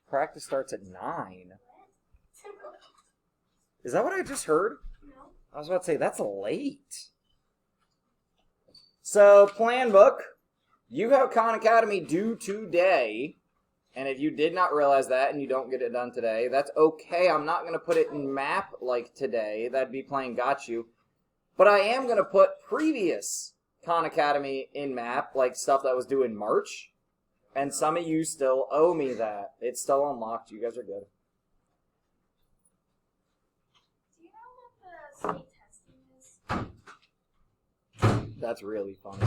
Practice starts at 9. Is that what I just heard? No. I was about to say, that's late. So, plan book. You have Khan Academy due today. And if you did not realize that and you don't get it done today, that's okay. I'm not going to put it in map like today. That'd be playing got you. But I am going to put previous Khan Academy in map, like stuff that was due in March. And some of you still owe me that. It's still unlocked. You guys are good. Do you know what the state testing is? That's really funny.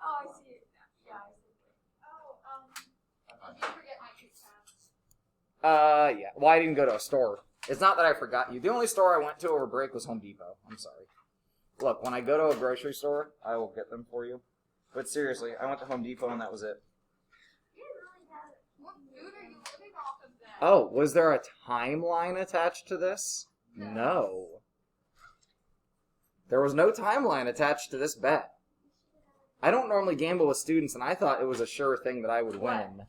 Oh, I see it. Yeah, I see it. Oh, did you forget my Kit Kats? Yeah. Well, I didn't go to a store. It's not that I forgot you. The only store I went to over break was Home Depot. I'm sorry. Look, when I go to a grocery store, I will get them for you. But seriously, I went to Home Depot and that was it. You really have it. What food are you living off of then? Oh, was there a timeline attached to this? No. There was no timeline attached to this bet. I don't normally gamble with students, and I thought it was a sure thing that I would win.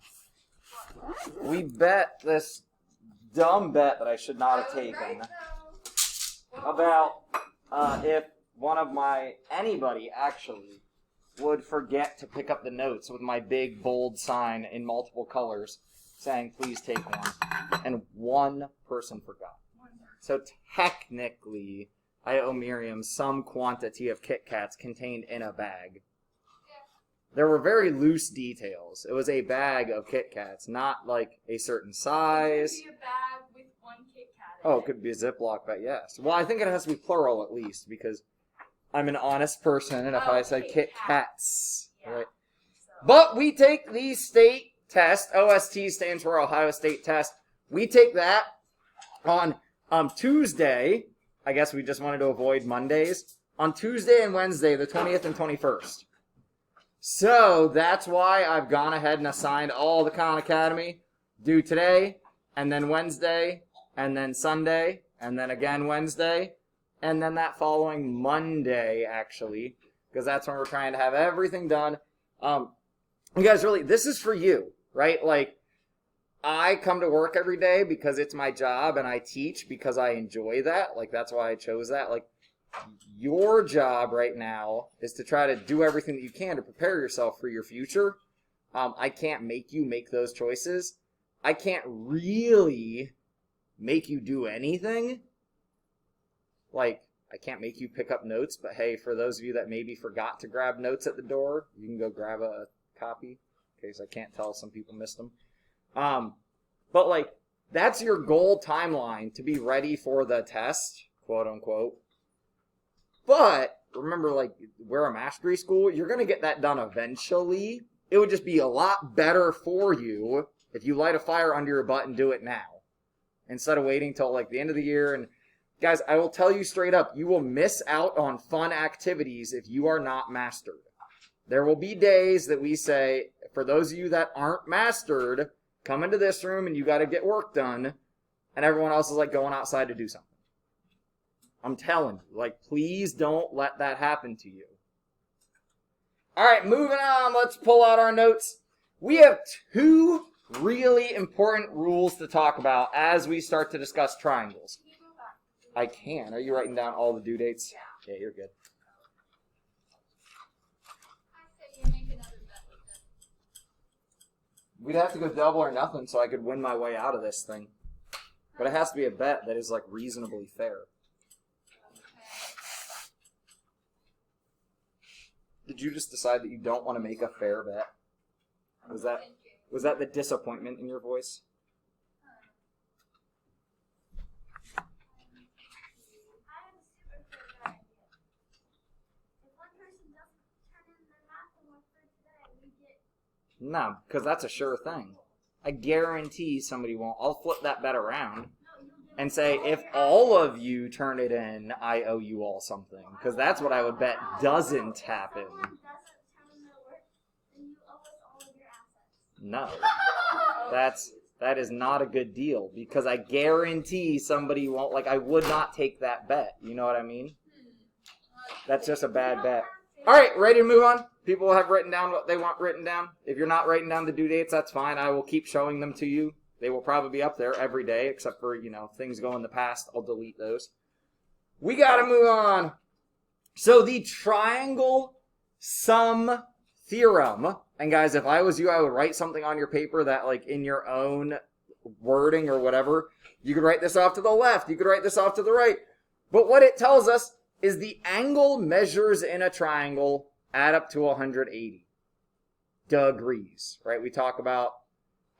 We bet this dumb bet that I should not have taken about if one of anybody actually would forget to pick up the notes with my big bold sign in multiple colors saying, please take one. And one person forgot. So technically, I owe Miriam some quantity of Kit Kats contained in a bag. There were very loose details. It was a bag of Kit Kats, not like a certain size. It could be a bag with one Kit Kat in Oh, it could be a Ziploc bag, yes. Well, I think it has to be plural at least, because I'm an honest person, and if I said Kit Kats, right? So. But we take the state test. OST stands for Ohio State Test. We take that on Tuesday. I guess we just wanted to avoid Mondays. On Tuesday and Wednesday, the 20th and 21st. So that's why I've gone ahead and assigned all the Khan Academy due today, and then Wednesday, and then Sunday, and then again Wednesday, and then that following Monday, actually, because that's when we're trying to have everything done. You guys, really, this is for you, right? Like, I come to work every day because it's my job, and I teach because I enjoy that. Like, that's why I chose that. Like, your job right now is to try to do everything that you can to prepare yourself for your future. I can't make you make those choices. I can't really make you do anything. Like, I can't make you pick up notes, but hey, for those of you that maybe forgot to grab notes at the door, you can go grab a copy, in case I can't tell some people missed them. But like, that's your goal timeline to be ready for the test, quote unquote. But remember, like, we're a mastery school. You're going to get that done eventually. It would just be a lot better for you if you light a fire under your butt and do it now, instead of waiting till like the end of the year. And guys, I will tell you straight up, you will miss out on fun activities if you are not mastered. There will be days that we say, for those of you that aren't mastered, come into this room and you got to get work done, and everyone else is like going outside to do something. I'm telling you, like, please don't let that happen to you. All right, moving on. Let's pull out our notes. We have two really important rules to talk about as we start to discuss triangles. Can you go back? I can. Are you writing down all the due dates? Yeah, you're good. I say you make another bet with them. We'd have to go double or nothing so I could win my way out of this thing. But it has to be a bet that is, like, reasonably fair. Did you just decide that you don't want to make a fair bet? Was that the disappointment in your voice? I have a super fair bet idea. If one person doesn't turn in their math homework for today, we get... No, because that's a sure thing. I guarantee somebody won't. I'll flip that bet around and say, if all of you turn it in, I owe you all something. Because that's what I would bet doesn't happen. If someone doesn't turn in their work, then you owe us all of your assets. No. That is not a good deal. Because I guarantee somebody won't, like, I would not take that bet. You know what I mean? That's just a bad bet. Alright, ready to move on? People have written down what they want written down. If you're not writing down the due dates, that's fine. I will keep showing them to you. They will probably be up there every day, except for, things go in the past. I'll delete those. We got to move on. So the Triangle Sum Theorem. And guys, if I was you, I would write something on your paper that, like, in your own wording or whatever, you could write this off to the left. You could write this off to the right. But what it tells us is the angle measures in a triangle add up to 180 degrees, right? We talk about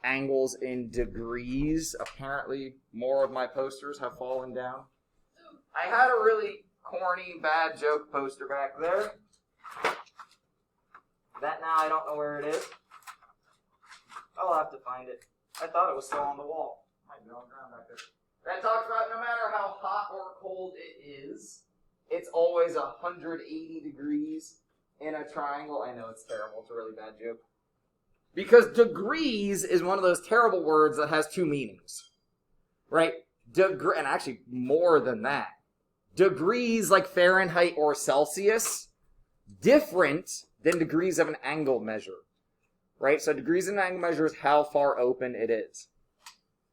angles in degrees. Apparently, more of my posters have fallen down. I had a really corny, bad joke poster back there. That now I don't know where it is. I'll have to find it. I thought it was still on the wall. Might be on the ground back there. That talks about no matter how hot or cold it is, it's always 180 degrees in a triangle. I know it's terrible. It's a really bad joke. Because degrees is one of those terrible words that has two meanings. Right? And actually more than that. Degrees like Fahrenheit or Celsius, different than degrees of an angle measure. Right? So degrees of an angle measure is how far open it is.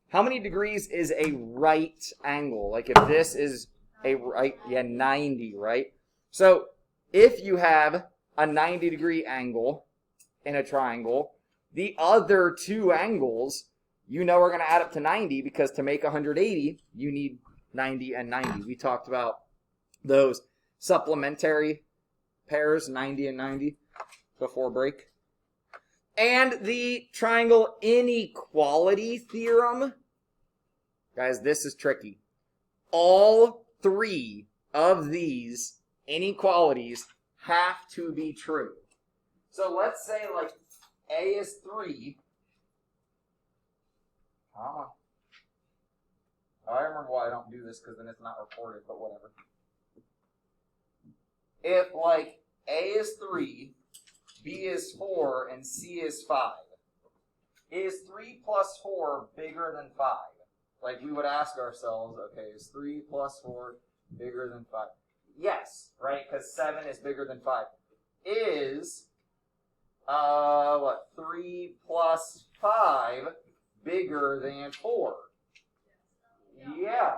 How many degrees is a right angle? Like if this is a right, 90, right? So if you have a 90 degree angle in a triangle, the other two angles, are going to add up to 90 because to make 180, you need 90 and 90. We talked about those supplementary pairs, 90 and 90, before break. And the triangle inequality theorem. Guys, this is tricky. All three of these inequalities have to be true. So let's say like A is 3. I remember why I don't do this because then it's not recorded, but whatever. If like A is 3, B is 4, and C is 5, is 3 plus 4 bigger than 5? Like we would ask ourselves, okay, is 3 plus 4 bigger than 5? Yes, right? Because 7 is bigger than 5. Is 3 plus 5 bigger than 4? Yeah.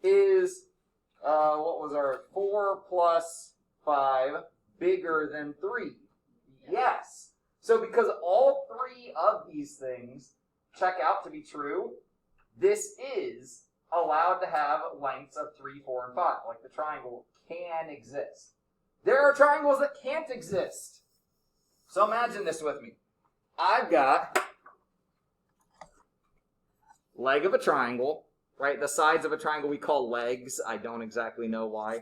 Is 4 plus 5 bigger than 3? Yes. So because all three of these things check out to be true, this is allowed to have lengths of 3, 4, and 5. Like the triangle can exist. There are triangles that can't exist. So imagine this with me. I've got leg of a triangle, right? The sides of a triangle we call legs. I don't exactly know why.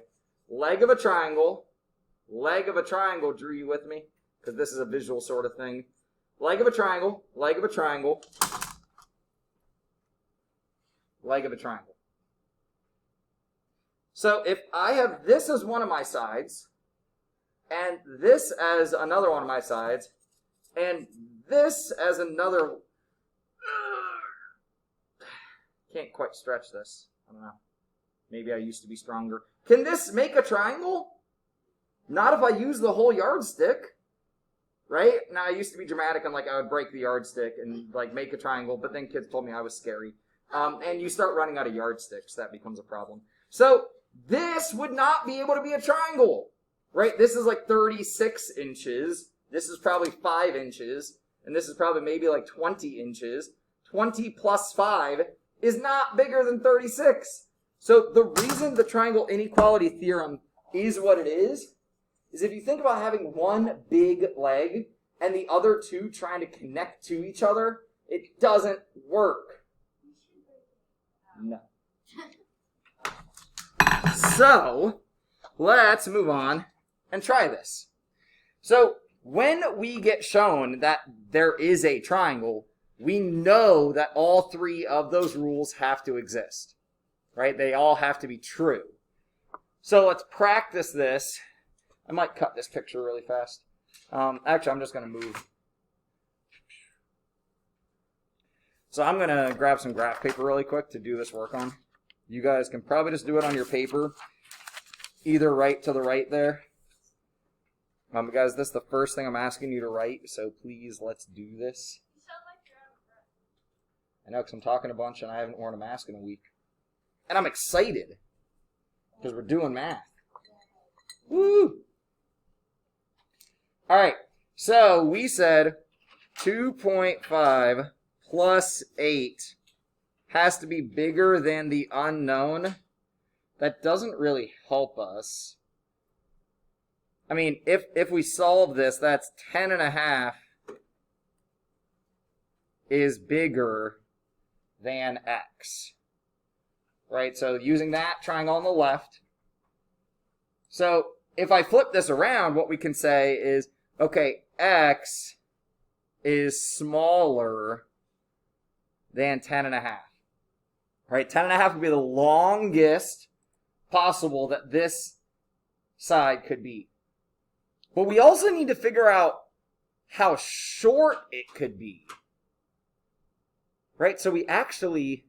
Leg of a triangle. Leg of a triangle. Drew, you with me? Because this is a visual sort of thing. Leg of a triangle. Leg of a triangle. Leg of a triangle. So if I have this as one of my sides, and this as another one of my sides, and this as another... Can't quite stretch this. I don't know. Maybe I used to be stronger. Can this make a triangle? Not if I use the whole yardstick. Right? Now, I used to be dramatic and like I would break the yardstick and like make a triangle, but then kids told me I was scary. And you start running out of yardsticks. That becomes a problem. So this would not be able to be a triangle. Right? This is like 36 inches. This is probably 5 inches. And this is probably maybe like 20 inches. 20 plus 5 is not bigger than 36. So the reason the triangle inequality theorem is what it is if you think about having one big leg and the other two trying to connect to each other, it doesn't work. No. So, let's move on and try this. So, when we get shown that there is a triangle, we know that all three of those rules have to exist. Right? They all have to be true. So, let's practice this. I might cut this picture really fast. Actually, I'm just going to move. So I'm going to grab some graph paper really quick to do this work on. You guys can probably just do it on your paper, either right to the right there. Guys, this is the first thing I'm asking you to write, so please, let's do this. You sound like you're out of breath. I know, because I'm talking a bunch and I haven't worn a mask in a week. And I'm excited, because we're doing math. Woo! Alright, so we said 2.5 plus 8 has to be bigger than the unknown. That doesn't really help us. I mean, if we solve this, that's 10.5 is bigger than x. Right, so using that triangle on the left. So if I flip this around, what we can say is, okay, x is smaller than 10.5. Right, 10.5 would be the longest possible that this side could be. But we also need to figure out how short it could be. Right, so we actually...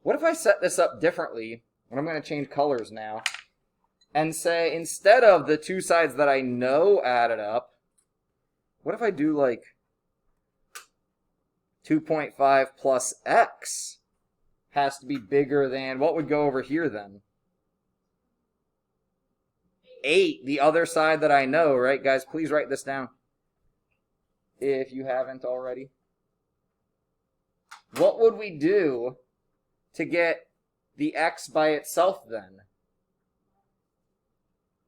What if I set this up differently, and I'm going to change colors now, and say, instead of the two sides that I know added up, what if I do like 2.5 plus x has to be bigger than, what would go over here then? 8, the other side that I know, right? Guys, please write this down if you haven't already. What would we do to get the x by itself then?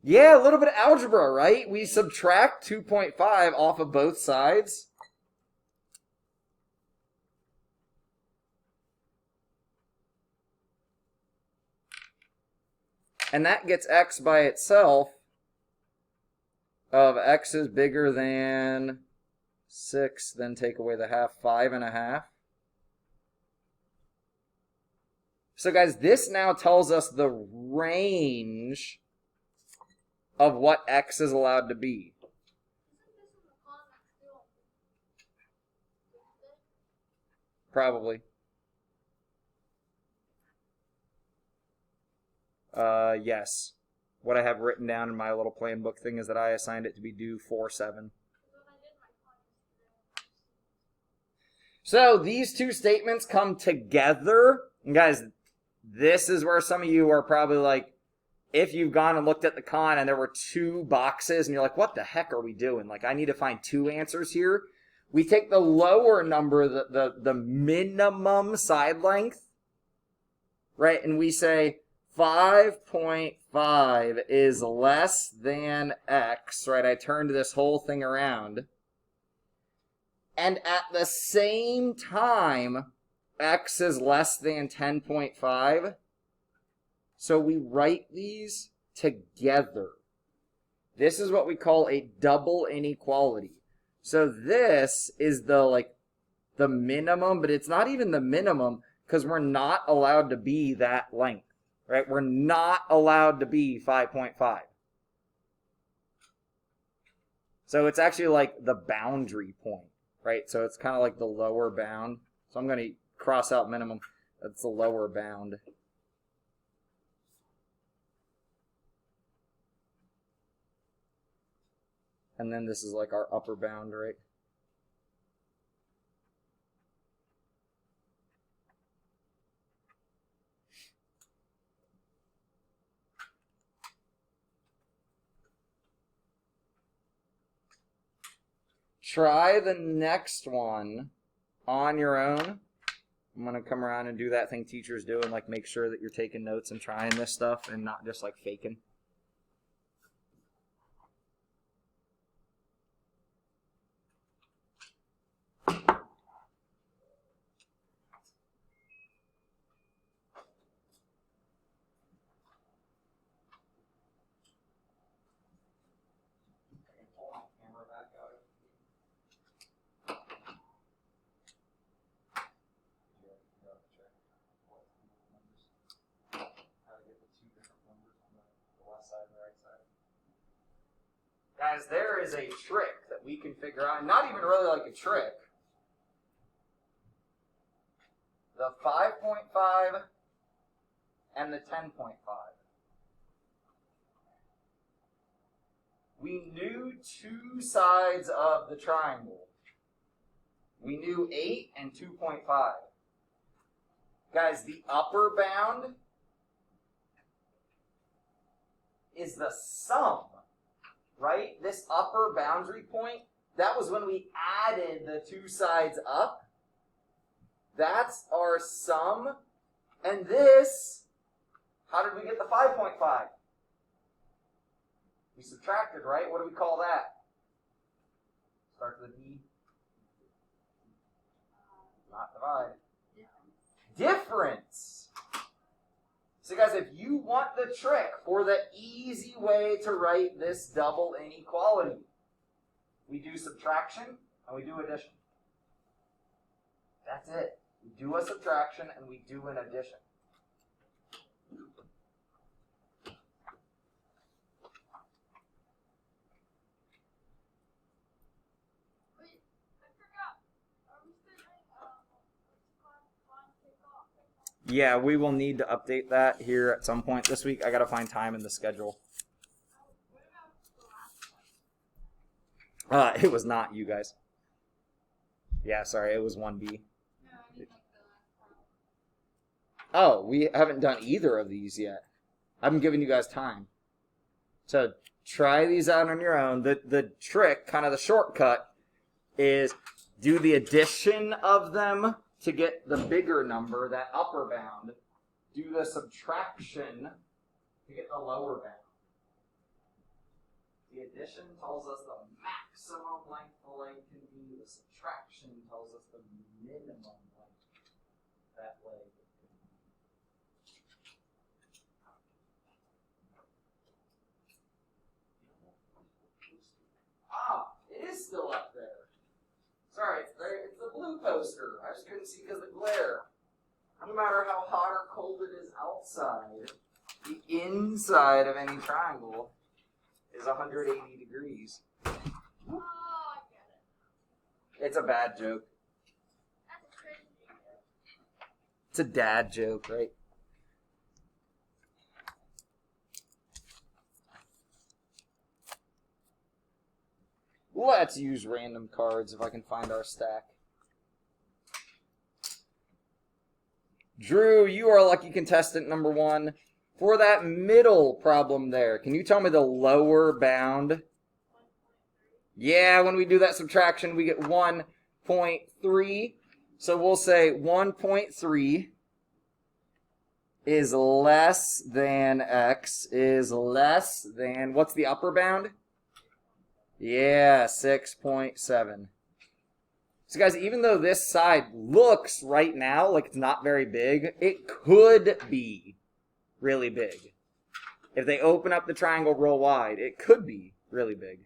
Yeah, a little bit of algebra, right? We subtract 2.5 off of both sides. And that gets x by itself of x is bigger than 6, then take away the half, 5.5. So guys, this now tells us the range of what x is allowed to be. Probably. Yes. What I have written down in my little plan book thing is that I assigned it to be due 4/7. So these two statements come together. And guys, this is where some of you are probably like, if you've gone and looked at the con and there were 2 boxes and you're like, what the heck are we doing? Like, I need to find 2 answers here. We take the lower number, the minimum side length, right? And we say 5.5 is less than x, right? I turned this whole thing around. And at the same time, x is less than 10.5. So we write these together. This is what we call a double inequality. So this is the minimum, but it's not even the minimum because we're not allowed to be that length, right? We're not allowed to be 5.5. So it's actually like the boundary point, right? So it's kind of like the lower bound. So I'm going to cross out minimum. That's the lower bound. And then this is like our upper bound, right? Try the next one on your own. I'm going to come around and do that thing teachers do and like make sure that you're taking notes and trying this stuff and not just like faking. Guys, there is a trick that we can figure out, not even really like a trick. The 5.5 and the 10.5. we knew two sides of the triangle. We knew 8 and 2.5. Guys, the upper bound is the sum, right? This upper boundary point, that was when we added the two sides up. That's our sum. And this, how did we get the 5.5? We subtracted, right? What do we call that? Starts with D. Not divide. Difference. So guys, if you want the trick for the easy way to write this double inequality, we do subtraction and we do addition. That's it. We do a subtraction and we do an addition. Yeah, we will need to update that here at some point this week. I got to find time in the schedule. It was not you guys. Yeah, sorry, it was 1B. Oh, we haven't done either of these yet. I haven't given you guys time. So try these out on your own. The trick, kind of the shortcut, is do the addition of them to get the bigger number, that upper bound. Do the subtraction to get the lower bound. The addition tells us the maximum length the leg can be. The subtraction tells us the minimum length that leg can be. Ah, it is still up there. Sorry, it's the blue poster. I just couldn't see because of the glare. No matter how hot or cold it is outside, the inside of any triangle is 180 degrees. Oh, I get it. It's a bad joke. That's a crazy joke. It's a dad joke, right? Let's use random cards if I can find our stack. Drew, you are lucky contestant number 1. For that middle problem there, can you tell me the lower bound? Yeah, when we do that subtraction, we get 1.3. So we'll say 1.3 is less than x is less than, what's the upper bound? Yeah, 6.7. So guys, even though this side looks right now like it's not very big, it could be really big. If they open up the triangle real wide, it could be really big.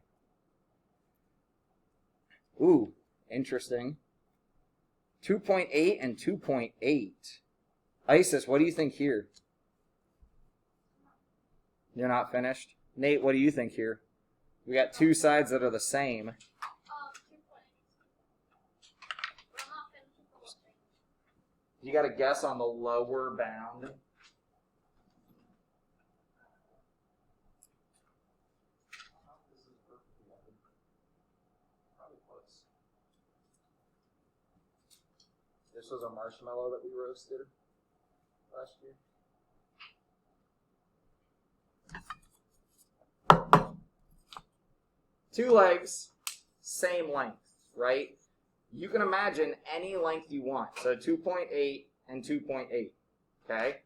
Ooh, interesting. 2.8 and 2.8. Isis, what do you think here? You're not finished? Nate, what do you think here? We got two sides that are the same. 2.8. But I'm not finished with the whole thing. You got to guess on the lower bound. This was a marshmallow that we roasted last year. Two legs, same length, right? You can imagine any length you want. So 2.8 and 2.8, okay?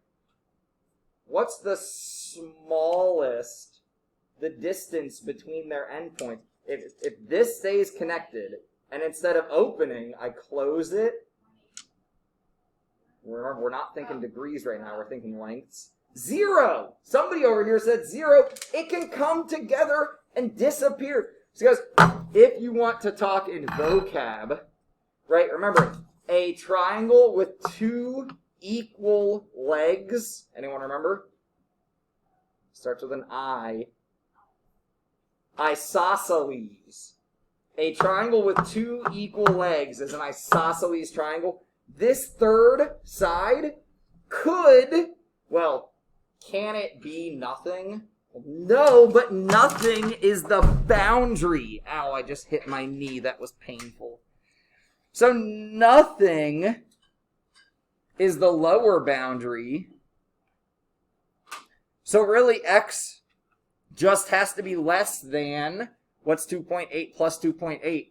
What's the smallest, the distance between their endpoints? If this stays connected, and instead of opening, I close it, remember, we're not thinking degrees right now, we're thinking lengths. 0! Somebody over here said 0. It can come together and disappear. So guys, if you want to talk in vocab, right, remember, a triangle with two equal legs, anyone remember? Starts with an I. Isosceles. A triangle with two equal legs is an isosceles triangle. This third side could, well, can it be nothing? No, but nothing is the boundary. Ow, I just hit my knee. That was painful. So nothing is the lower boundary. So really, x just has to be less than, what's 2.8 plus 2.8?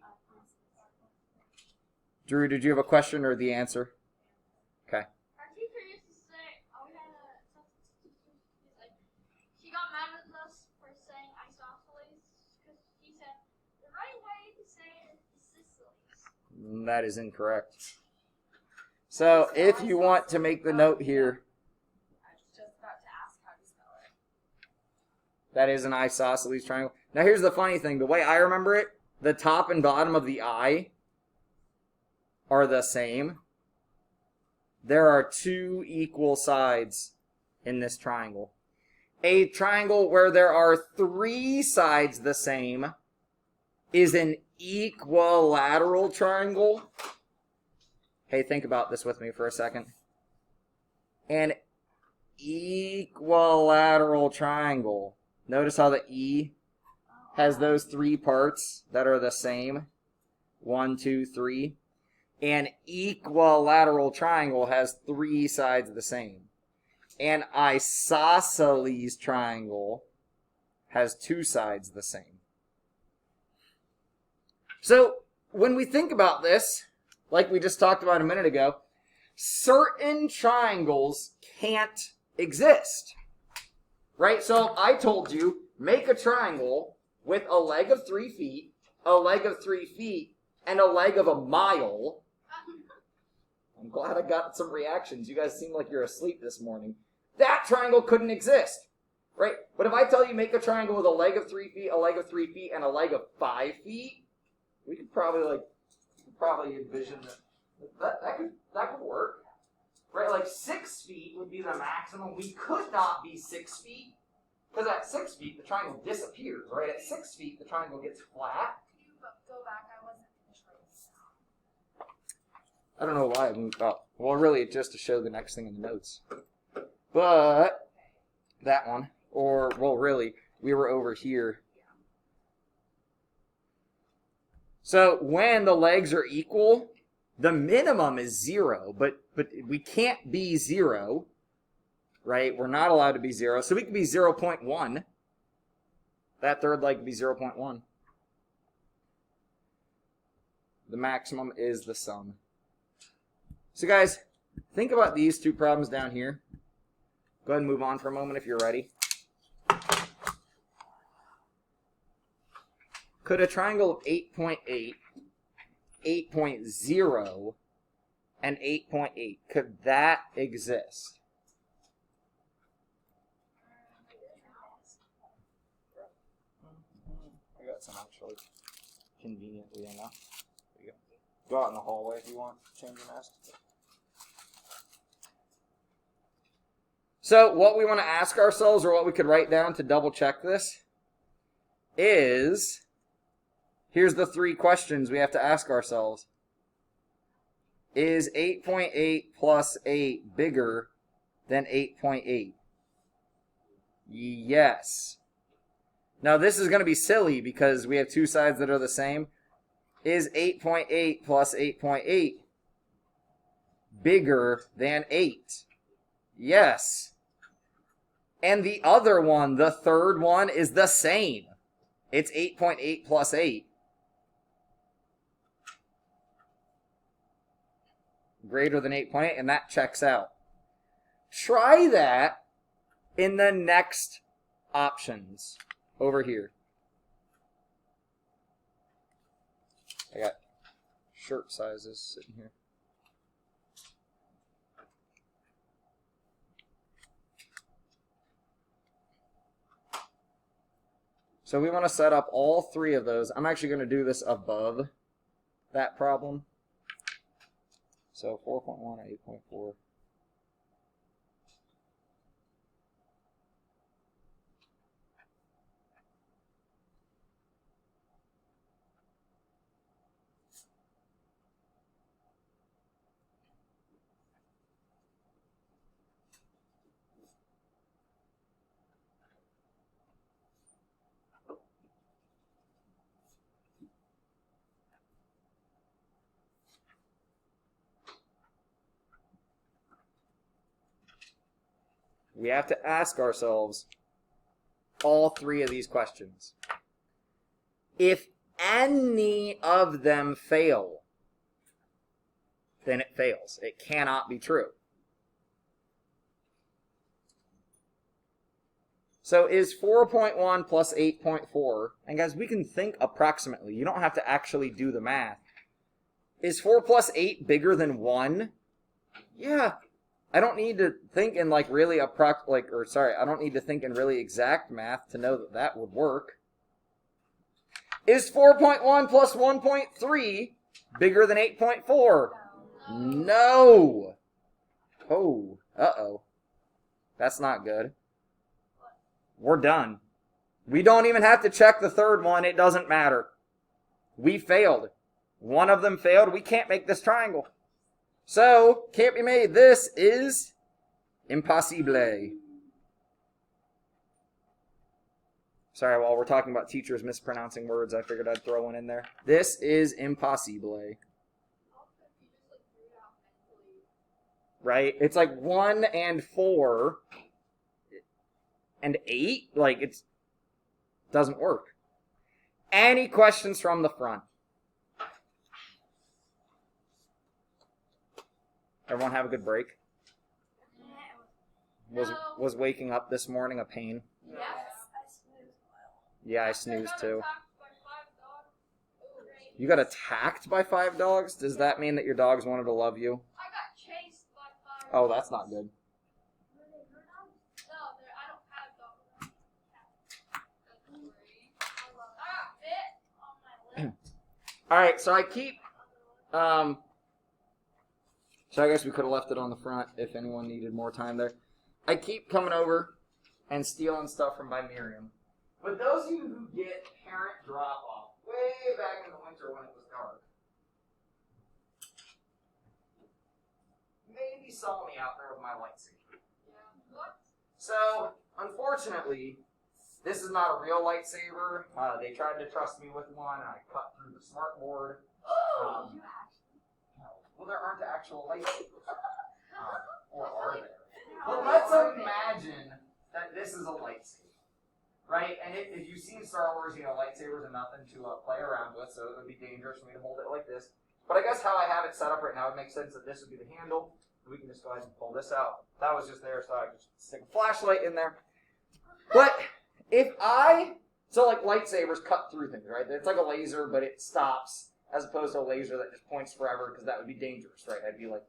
Drew, did you have a question or the answer? Okay. Our teacher used to say, we had a substitute teacher, she got mad at us for saying isosceles, because she said, the right way to say it is isosceles. That is incorrect. So if you want to make the note here, I was just about to ask how to spell it. that is an isosceles triangle. Now here's the funny thing. The way I remember it, the top and bottom of the eye are the same. There are two equal sides in this triangle. A triangle where there are three sides the same is an equilateral triangle. Hey, think about this with me for a second. An equilateral triangle. Notice how the E has those three parts that are the same. 1, 2, 3. An equilateral triangle has three sides the same. An isosceles triangle has two sides the same. So, when we think about this, like we just talked about a minute ago, certain triangles can't exist. Right? So, if I told you, make a triangle with a leg of 3 feet, a leg of 3 feet, and a leg of a mile. I'm glad I got some reactions. You guys seem like you're asleep this morning. That triangle couldn't exist, right? But if I tell you make a triangle with a leg of 3 feet, a leg of 3 feet, and a leg of 5 feet, we could probably envision that could work, right? Like 6 feet would be the maximum. We could not be 6 feet because at 6 feet the triangle disappears, right? At 6 feet the triangle gets flat. Could you go back? I wasn't finished writing this down. I don't know why I moved up. Well, really, it's just to show the next thing in the notes. But that one, or, well, really, we were over here. So when the legs are equal, the minimum is 0, but we can't be 0, right? We're not allowed to be 0, so we can be 0.1. That third leg could be 0.1. The maximum is the sum. So guys, think about these two problems down here. Go ahead and move on for a moment if you're ready. Could a triangle of 8.8, 8.0, and 8.8, could that exist? I got some actually, conveniently enough. There you go. Go out in the hallway if you want to change your mask. So what we want to ask ourselves, or what we could write down to double check this, is, here's the 3 questions we have to ask ourselves. Is 8.8 plus 8 bigger than 8.8? Yes. Now this is going to be silly because we have two sides that are the same. Is 8.8 plus 8.8 bigger than 8? Yes. And the other one, the third one, is the same. It's 8.8 plus 8. Greater than 8.8, and that checks out. Try that in the next options over here. I got shirt sizes sitting here. So we want to set up all 3 of those. I'm actually going to do this above that problem. So 4.1 and 8.4. we have to ask ourselves all three of these questions. If any of them fail, then it fails. It cannot be true. So is 4.1 plus 8.4, and guys, we can think approximately. You don't have to actually do the math. Is 4 plus 8 bigger than 1? Yeah. I don't need to think in like really I don't need to think in really exact math to know that that would work. Is 4.1 plus 1.3 bigger than 8.4? No. Oh, uh-oh. That's not good. We're done. We don't even have to check the third one. It doesn't matter. We failed. One of them failed. We can't make this triangle. So, can't be made. This is impossible. Sorry, while we're talking about teachers mispronouncing words, I figured I'd throw one in there. This is impossible. Right? It's like 1 and 4 and 8. Like, it doesn't work. Any questions from the front? Everyone have a good break? Was waking up this morning a pain? Yes, I snoozed a while. Yeah, I snoozed too. You got attacked by 5 dogs? Does that mean that your dogs wanted to love you? I got chased by 5 Oh, dogs. that's not good. No, I don't have dogs. I got bit on my lip. Alright, so I keep... So I guess we could have left it on the front if anyone needed more time there. I keep coming over and stealing stuff from by Miriam. But those of you who get parent drop-off way back in the winter when it was dark, maybe saw me out there with my lightsaber. So, unfortunately, this is not a real lightsaber. They tried to trust me with one, and I cut through the smart board. Well, there aren't actual lightsabers. Or are there? But let's imagine that this is a lightsaber. Right? And if you've seen Star Wars, lightsabers are nothing to play around with, so it would be dangerous for me to hold it like this. But I guess how I have it set up right now, it makes sense that this would be the handle. We can just go ahead and pull this out. That was just there, so I could just stick a flashlight in there. But so like lightsabers cut through things, right? It's like a laser, but it stops, as opposed to a laser that just points forever, because that would be dangerous, right? I'd be like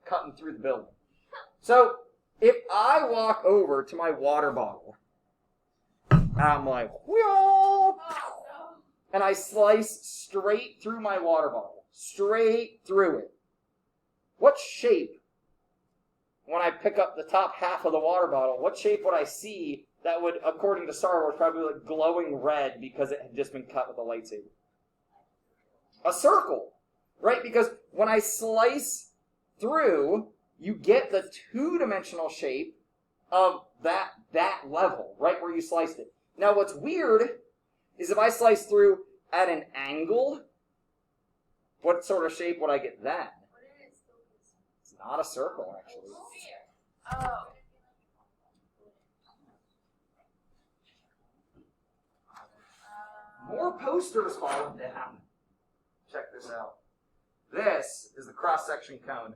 cutting through the building. So if I walk over to my water bottle, I'm like, whoa, and I slice straight through my water bottle, straight through it. What shape, when I pick up the top half of the water bottle, what shape would I see that would, according to Star Wars, probably look glowing red because it had just been cut with a lightsaber? A circle, right? Because when I slice through, you get the two-dimensional shape of that level, right where you sliced it. Now, what's weird is if I slice through at an angle, what sort of shape would I get then? It's not a circle, actually. Oh. More posters falling down. Check this out. This is the cross-section cone.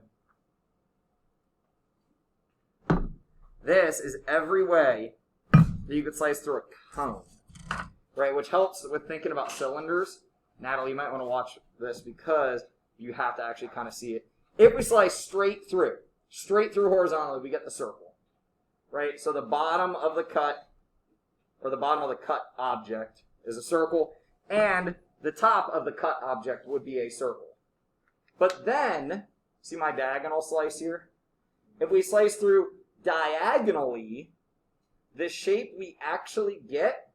This is every way that you could slice through a cone, right? Which helps with thinking about cylinders. Natalie, you might want to watch this because you have to actually kind of see it. If we slice straight through horizontally, we get the circle, right? So the bottom of the cut, or the bottom of the cut object is a circle, and the top of the cut object would be a circle. But then, see my diagonal slice here? If we slice through diagonally, the shape we actually get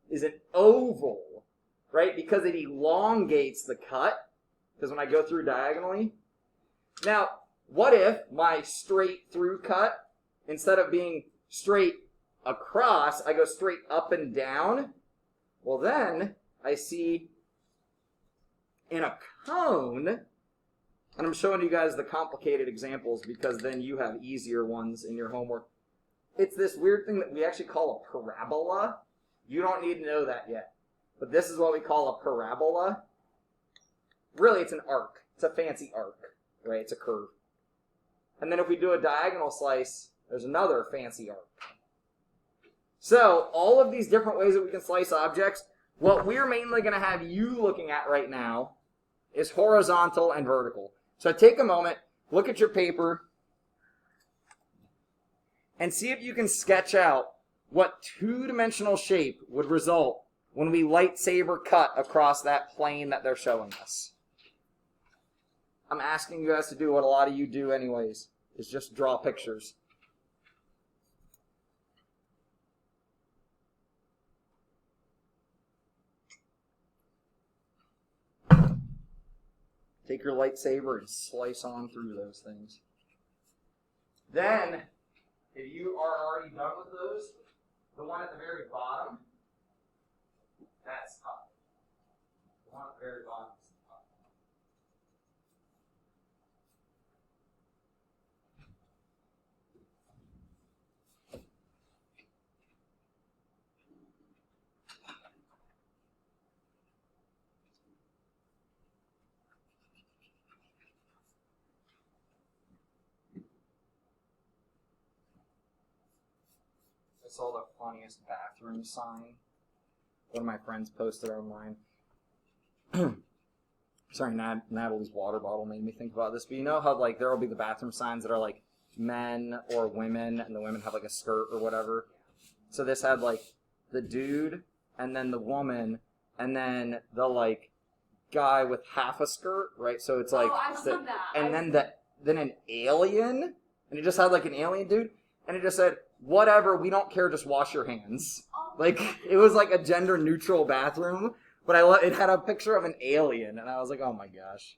is an oval, right? Because it elongates the cut, because when I go through diagonally. Now, what if my straight through cut, instead of being straight across, I go straight up and down? Well, then I see in a cone And I'm showing you guys the complicated examples because then you have easier ones in your homework. It's this weird thing that we actually call a parabola. You don't need to know that yet. But this is what we call a parabola. Really, it's an arc. It's a fancy arc, right? It's a curve. And then if we do a diagonal slice, there's another fancy arc. So all of these different ways that we can slice objects, what we're mainly going to have you looking at right now is horizontal and vertical. So take a moment, look at your paper, and see if you can sketch out what two-dimensional shape would result when we lightsaber cut across that plane that they're showing us. I'm asking you guys to do what a lot of you do anyways, is just draw pictures. Take your lightsaber and slice on through those things. Then, if you are already done with those, the one at the very bottom, that's up. The one at the very bottom is up. I saw the funniest bathroom sign. One of my friends posted online. Sorry, Natalie's water bottle made me think about this. But you know how like there will be the bathroom signs that are like men or women, and the women have like a skirt or whatever. So this had like the dude, and then the woman, and then the like guy with half a skirt, right? So it's like, I've seen that. and then an alien, and it just had like an alien dude, and it just said, whatever, we don't care, just wash your hands. Like, it was like a gender-neutral bathroom, but it had a picture of an alien, and I was like, oh my gosh.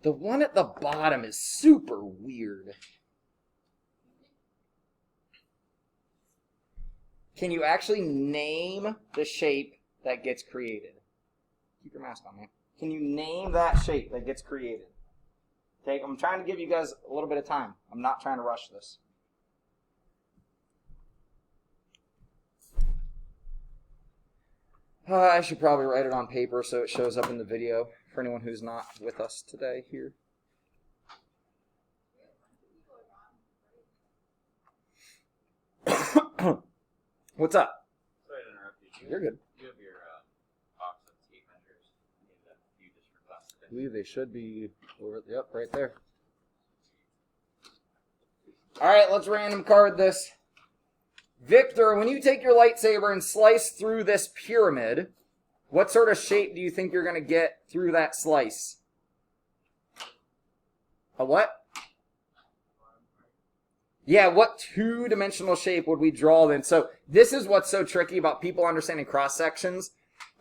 The one at the bottom is super weird. Can you actually name the shape that gets created? Keep your mask on, man. Can you name that shape that gets created? Okay, I'm trying to give you guys a little bit of time. I'm not trying to rush this. I should probably write it on paper so it shows up in the video for anyone who's not with us today here. What's up? Sorry to interrupt you. You're good. You have your box of tape measures. You just requested I believe they should be over. Yep, right there. All right, let's random card this. Victor, when you take your lightsaber and slice through this pyramid, what sort of shape do you think you're going to get through that slice? A what? Yeah, what two-dimensional shape would we draw then? So this is what's so tricky about people understanding cross-sections.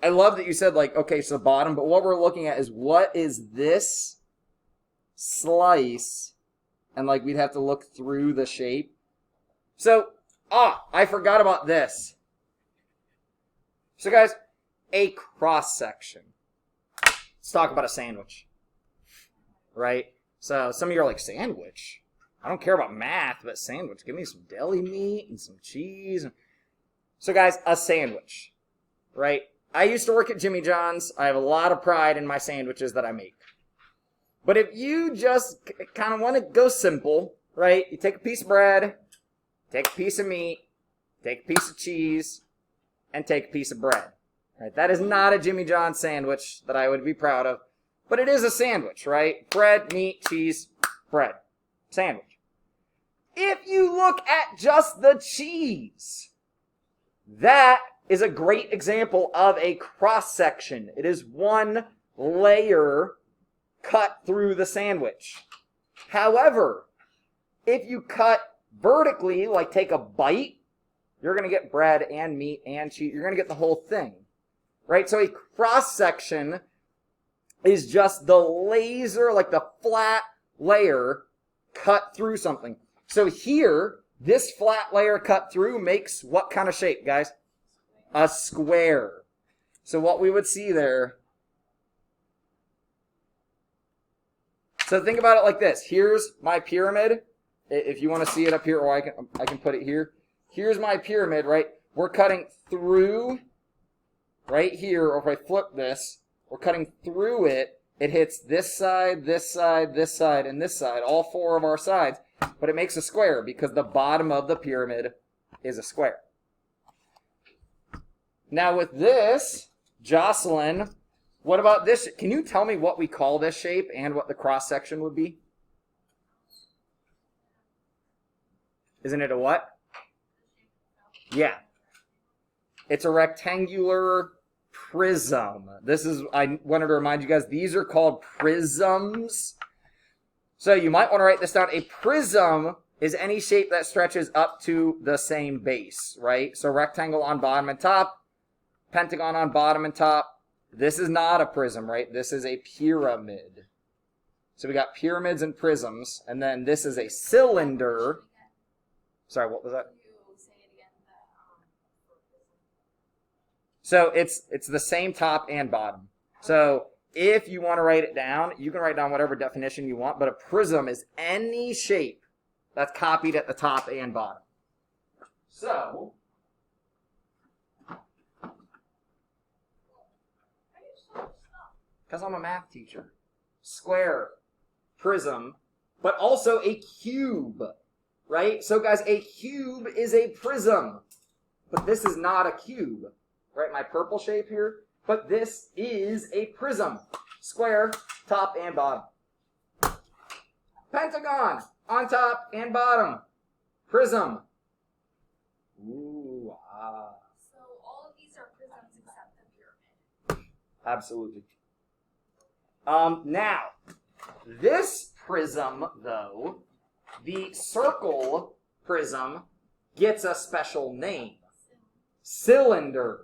I love that you said, like, okay, so the bottom, but what we're looking at is what is this slice? And, like, we'd have to look through the shape. So, I forgot about this. So, guys, a cross-section. Let's talk about a sandwich. Right? So, some of you are like, sandwich? I don't care about math, but sandwich. Give me some deli meat and some cheese. So, guys, a sandwich. Right? I used to work at Jimmy John's. I have a lot of pride in my sandwiches that I make. But if you just kind of want to go simple, right? You take a piece of bread, take a piece of meat, take a piece of cheese, and take a piece of bread. Right? That is not a Jimmy John's sandwich that I would be proud of, but it is a sandwich, right? Bread, meat, cheese, bread. Sandwich. If you look at just the cheese, that is a great example of a cross-section. It is one layer cut through the sandwich. However, if you cut vertically, like take a bite, you're going to get bread and meat and cheese. You're going to get the whole thing, right? So a cross-section is just the laser, like the flat layer cut through something. So here, this flat layer cut through makes what kind of shape, guys? A square. So what we would see there So think about it like this. Here's my pyramid. If you want to see it up here, or I can put it here. Here's my pyramid, right? We're cutting through right here, or if I flip this, we're cutting through it. It hits this side, this side, this side, and this side, all 4 of our sides, but it makes a square because the bottom of the pyramid is a square. Now with this, Jocelyn, what about this? Can you tell me what we call this shape and what the cross section would be? Isn't it a what? Yeah. It's a rectangular prism. I wanted to remind you guys, these are called prisms. So you might want to write this down. A prism is any shape that stretches up to the same base, right? So rectangle on bottom and top, pentagon on bottom and top. This is not a prism, right? This is a pyramid. So we got pyramids and prisms, and then this is a cylinder. Sorry, what was that? So it's the same top and bottom. So if you want to write it down, you can write down whatever definition you want, but a prism is any shape that's copied at the top and bottom. So because I'm a math teacher. Square, prism, but also a cube, right? So guys, a cube is a prism, but this is not a cube. Right, my purple shape here, but this is a prism. Square, top and bottom. Pentagon, on top and bottom. Prism. Ooh, ah. So all of these are prisms except the pyramid. Absolutely. Now, this prism, though, the circle prism, gets a special name. Cylinder.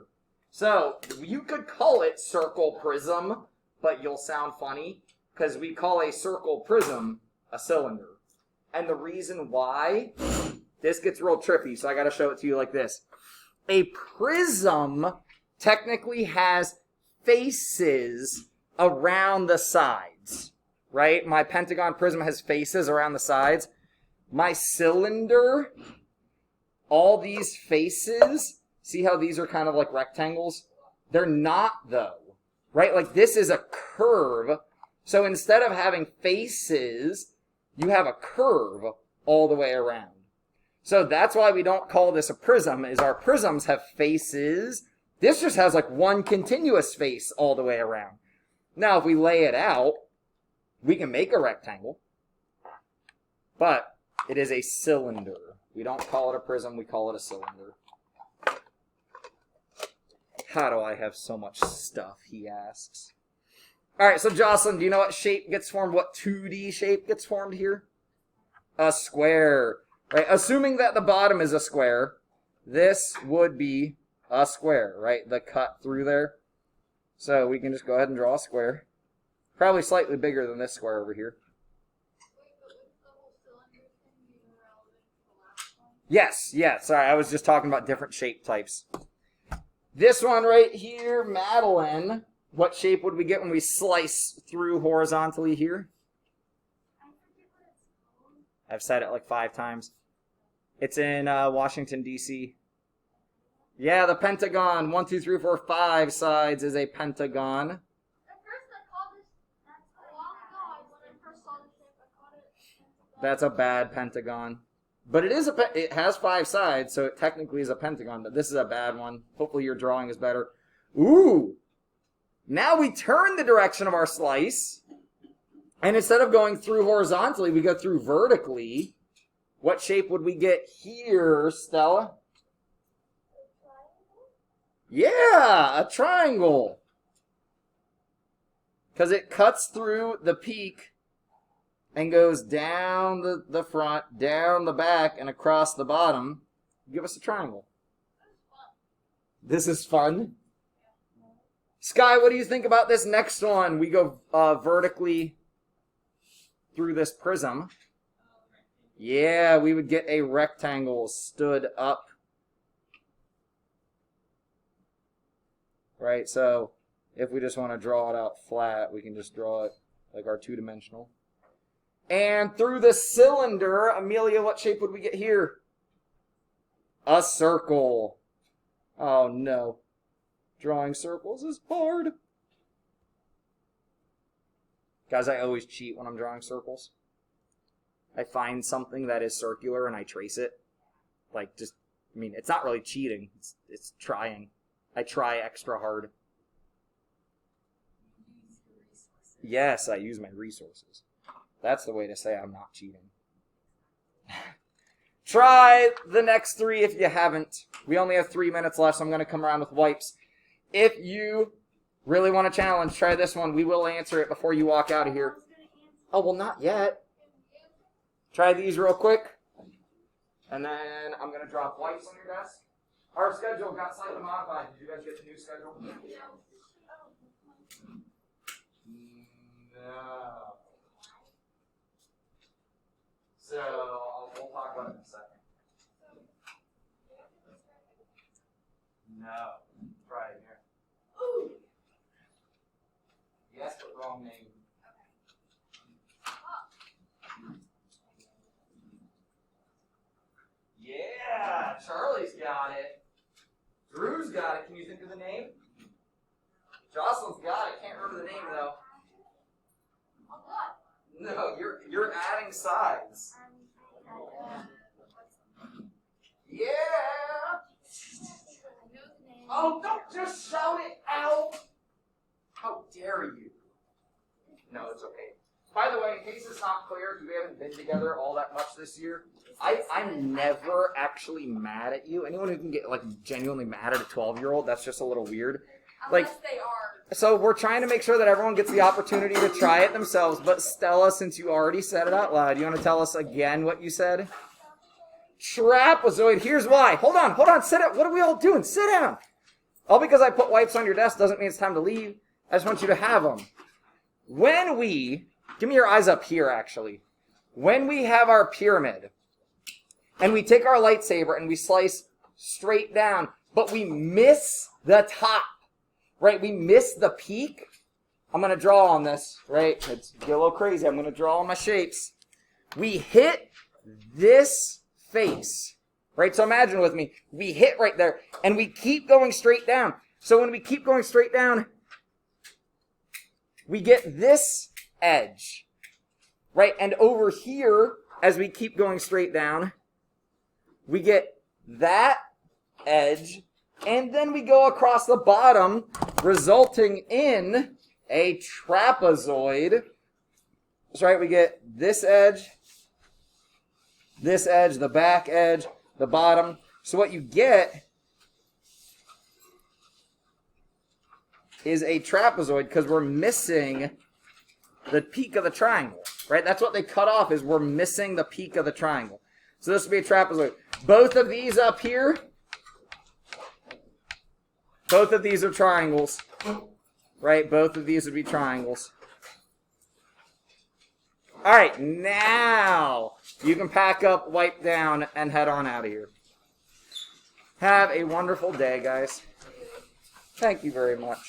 So, you could call it circle prism, but you'll sound funny, because we call a circle prism a cylinder. And the reason why, this gets real trippy, so I gotta show it to you like this. A prism technically has faces around the sides, right? My pentagon prism has faces around the sides. My cylinder, all these faces, see how these are kind of like rectangles? They're not, though, right? Like this is a curve. So instead of having faces, you have a curve all the way around. So that's why we don't call this a prism, is our prisms have faces. This just has like one continuous face all the way around. Now, if we lay it out, we can make a rectangle, but it is a cylinder. We don't call it a prism, we call it a cylinder. How do I have so much stuff, he asks. All right, so Jocelyn, do you know what shape gets formed? What 2D shape gets formed here? A square, right? Assuming that the bottom is a square, this would be a square, right? The cut through there. So we can just go ahead and draw a square. Probably slightly bigger than this square over here. Yes, sorry, I was just talking about different shape types. This one right here, Madeline, what shape would we get when we slice through horizontally here? I've said it like 5 times. It's in Washington, D.C. Yeah, the pentagon. 1, 2, 3, 4, 5 sides is a pentagon. At first I called this, a while ago, when I first saw the shape, I called it pentagon. That's a bad pentagon. But it has 5 sides, so it technically is a pentagon, but this is a bad one. Hopefully your drawing is better. Ooh! Now we turn the direction of our slice, and instead of going through horizontally, we go through vertically. What shape would we get here, Stella? Yeah, a triangle. Because it cuts through the peak and goes down the front, down the back, and across the bottom. Give us a triangle. This is fun. Sky, what do you think about this next one? We go vertically through this prism. Yeah, we would get a rectangle stood up. Right, so if we just want to draw it out flat, we can just draw it like our 2-dimensional. And through the cylinder, Amelia, what shape would we get here? A circle. Oh no. Drawing circles is hard. Guys, I always cheat when I'm drawing circles. I find something that is circular and I trace it. Like, just, I mean, it's not really cheating. It's trying. I try extra hard. Yes, I use my resources. That's the way to say I'm not cheating. Try the next 3 if you haven't. We only have 3 minutes left, so I'm going to come around with wipes. If you really want a challenge, try this one. We will answer it before you walk out of here. Oh, well, not yet. Try these real quick. And then I'm going to drop wipes on your desk. Our schedule got slightly modified. Did you guys get the new schedule? No. So, we'll talk about it in a second. No. Try it here. Yes, but wrong name. Yeah, Charlie's got it. Drew's got it. Can you think of the name? Jocelyn's got it. Can't remember the name though. No, you're adding sides. Yeah. Oh, don't just shout it out. How dare you? No, it's okay. By the way, in case it's not clear, because we haven't been together all that much this year, I'm never actually mad at you. Anyone who can get like genuinely mad at a 12-year-old, that's just a little weird. Unless they are. So we're trying to make sure that everyone gets the opportunity to try it themselves. But Stella, since you already said it out loud, you want to tell us again what you said? Trapezoid. Here's why. Hold on. Sit down. What are we all doing? Sit down. All because I put wipes on your desk doesn't mean it's time to leave. I just want you to have them. When we, give me your eyes up here actually. When we have our pyramid, and we take our lightsaber and we slice straight down, but we miss the top, right? We miss the peak. I'm going to draw on this, right? It's get a little crazy. I'm going to draw on my shapes. We hit this face, right? So imagine with me, we hit right there, and we keep going straight down. So when we keep going straight down, we get this edge, right? And over here, as we keep going straight down, we get that edge, and then we go across the bottom, resulting in a trapezoid. That's right, we get this edge, the back edge, the bottom. So what you get is a trapezoid because we're missing the peak of the triangle, right? That's what they cut off, is we're missing the peak of the triangle. So this would be a trapezoid. Both of these up here, both of these are triangles, right? Both of these would be triangles. All right, now you can pack up, wipe down, and head on out of here. Have a wonderful day, guys. Thank you very much.